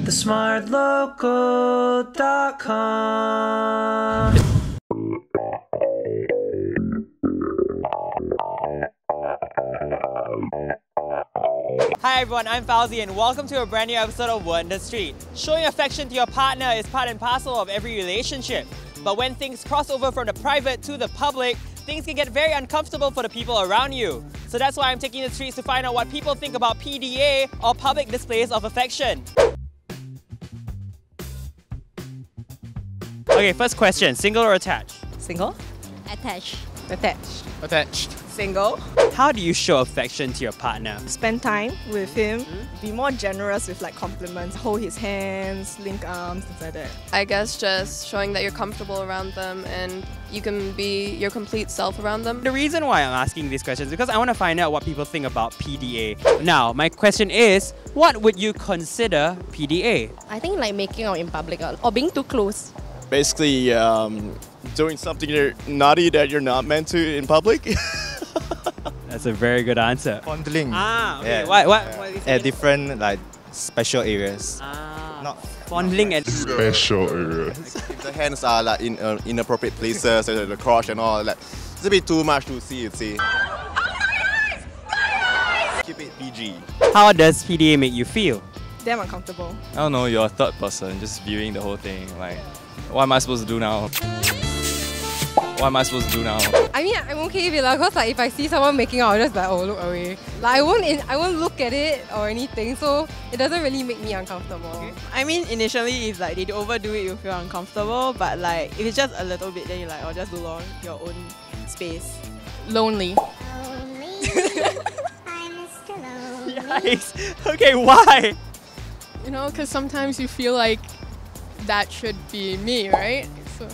TheSmartLocal.com. Hi everyone, I'm Fauzi and welcome to a brand new episode of Word in the Street. Showing affection to your partner is part and parcel of every relationship. But when things cross over from the private to the public, things can get very uncomfortable for the people around you. So that's why I'm taking the streets to find out what people think about PDA, or public displays of affection. Okay, first question, single or attached? Single? Attached. Attached. Attached. Single. How do you show affection to your partner? Spend time with him. Be more generous with like compliments. Hold his hands, link arms, things like that. I guess just showing that you're comfortable around them and you can be your complete self around them. The reason why I'm asking these questions is because I want to find out what people think about PDA. Now, my question is, what would you consider PDA? I think like making out in public or being too close. Basically, doing something naughty that you're not meant to in public. That's a very good answer. Fondling. Ah, okay. Yeah. What is it? At different like special areas. Ah, Not fondling and special areas. If the hands are like in inappropriate places, the crotch and all, like it's a bit too much to see. Keep it PG. How does PDA make you feel? Damn uncomfortable. I don't know, you're a third person just viewing the whole thing. Like, what am I supposed to do now? What am I supposed to do now? I mean, I'm okay with it because like, if I see someone making out, I'll just like, oh, look away. Like, I won't look at it or anything, so it doesn't really make me uncomfortable. Okay. I mean, initially, if like they overdo it, you feel uncomfortable. But like, if it's just a little bit, then you're like, oh, just do on your own space. Lonely. Yikes. Okay, why? You know, because sometimes you feel like that should be me, right? So.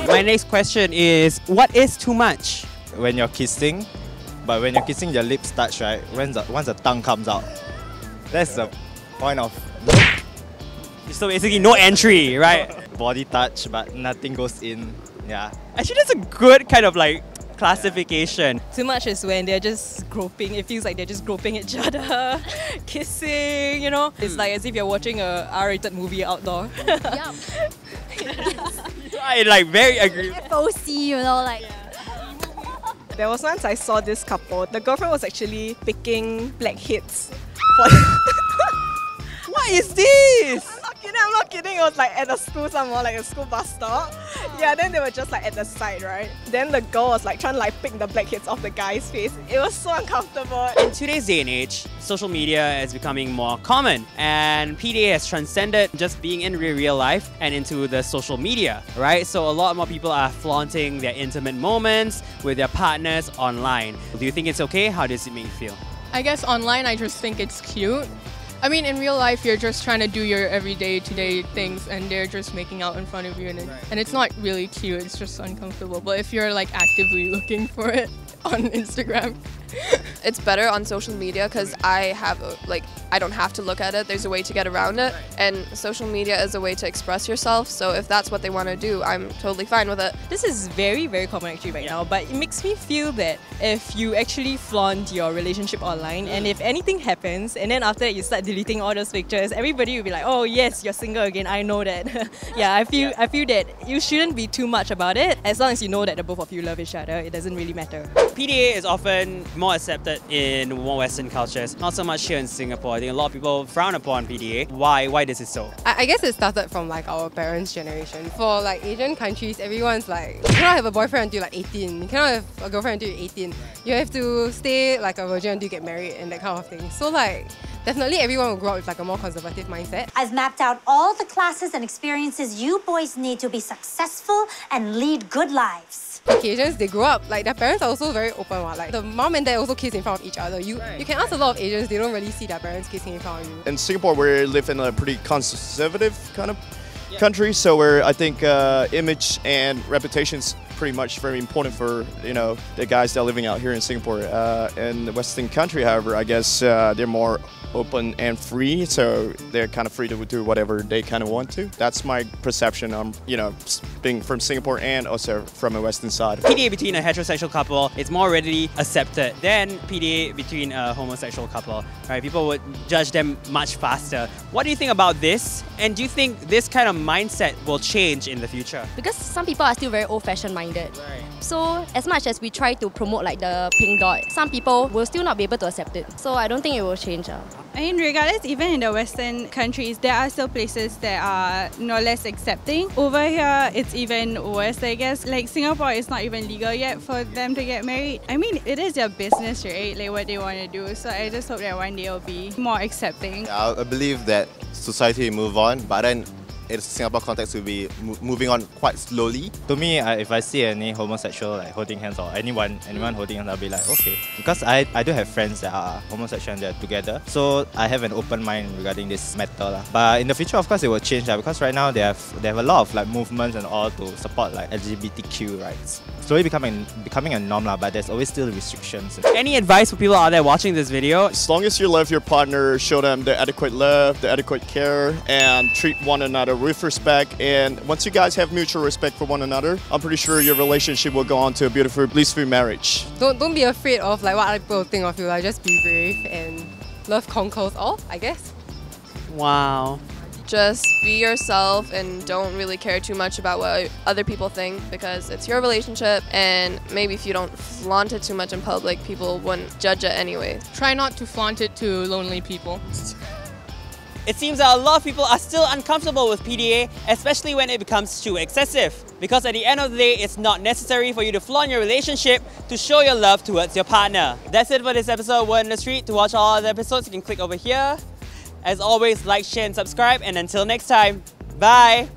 My next question is, what is too much? When you're kissing, but when you're kissing, your lips touch, right? Once the tongue comes out, that's the point of So basically no entry, right? body touch, but nothing goes in. Yeah. Actually, that's a good kind of like classification. Too much is when they're just groping. It feels like they're just groping each other, kissing, you know? It's like as if you're watching a R-rated movie outdoor. Yup. I like very agree. Fauzi, you know, like. There was once I saw this couple. The girlfriend was actually picking blackheads. What is this? I'm not kidding. It was like at a school somewhere, like a school bus stop. Yeah, then they were just like at the side, right? Then the girl was like trying to like pick the blackheads off the guy's face. It was so uncomfortable. In today's day and age, social media is becoming more common, and PDA has transcended just being in real life and into the social media, right? So a lot more people are flaunting their intimate moments with their partners online. Do you think it's okay? How does it make you feel? I guess online, I just think it's cute. I mean, in real life, you're just trying to do your everyday, today things, and they're just making out in front of you, and it's not really cute. It's just uncomfortable. But if you're like actively looking for it on Instagram, It's better on social media because I don't have to look at it. There's a way to get around it, and social media is a way to express yourself. So if that's what they want to do, I'm totally fine with it. This is very, very common actually right now, but it makes me feel that if you actually flaunt your relationship online, and if anything happens, and then after that you start deleting all those pictures, everybody will be like, oh yes, you're single again, I know that. Yeah, I feel that you shouldn't be too much about it. As long as you know that the both of you love each other, it doesn't really matter. PDA is often more accepted in more Western cultures, not so much here in Singapore. I think a lot of people frown upon PDA. Why is it so? I guess it started from like our parents' generation. For like Asian countries, everyone's like, you cannot have a boyfriend until like 18. You cannot have a girlfriend until you're 18. You have to stay like a virgin until you get married and that kind of thing. So like, definitely everyone will grow up with like a more conservative mindset. I've mapped out all the classes and experiences you boys need to be successful and lead good lives. Asians, they grow up, like their parents are also very open. Like the mom and dad also kiss in front of each other. You can ask a lot of Asians, they don't really see their parents kissing in front of you. In Singapore, we live in a pretty conservative kind of country, so where I think image and reputation is pretty much very important for the guys that are living out here in Singapore. In the Western country, however, I guess they're more open and free, so they're kind of free to do whatever they kind of want to. That's my perception. I'm accepting from Singapore and also from a Western side. PDA between a heterosexual couple is more readily accepted than PDA between a homosexual couple. Right? People would judge them much faster. What do you think about this? And do you think this kind of mindset will change in the future? Because some people are still very old-fashioned minded. Right. So as much as we try to promote like the pink dot, some people will still not be able to accept it. So I don't think it will change. I mean, regardless, even in the Western countries, there are still places that are no less accepting. Over here, it's even worse, I guess. Like Singapore, it's not even legal yet for them to get married. I mean, it is their business, right? Like what they want to do. So I just hope that one day it'll be more accepting. I believe that society will move on, but then in Singapore context will be moving on quite slowly. To me, if I see any homosexual like holding hands or anyone holding hands, I'll be like, okay. Because I do have friends that are homosexual and they're together. So I have an open mind regarding this matter. But in the future, of course, it will change because right now they have a lot of like movements and all to support like LGBTQ rights. Slowly becoming a norm, but there's always still restrictions. Any advice for people out there watching this video? As long as you love your partner, show them the adequate love, the adequate care, and treat one another with respect. And once you guys have mutual respect for one another, I'm pretty sure your relationship will go on to a beautiful, blissful marriage. Don't be afraid of like what other people think of you. Like just be brave and love conquers all, I guess. Wow. Just be yourself and don't really care too much about what other people think because it's your relationship, and maybe if you don't flaunt it too much in public, people wouldn't judge it anyway. Try not to flaunt it to lonely people. It seems that a lot of people are still uncomfortable with PDA, especially when it becomes too excessive. Because at the end of the day, it's not necessary for you to flaunt your relationship to show your love towards your partner. That's it for this episode of Word in the Street. To watch all other episodes, you can click over here. As always, like, share and subscribe, and until next time, bye!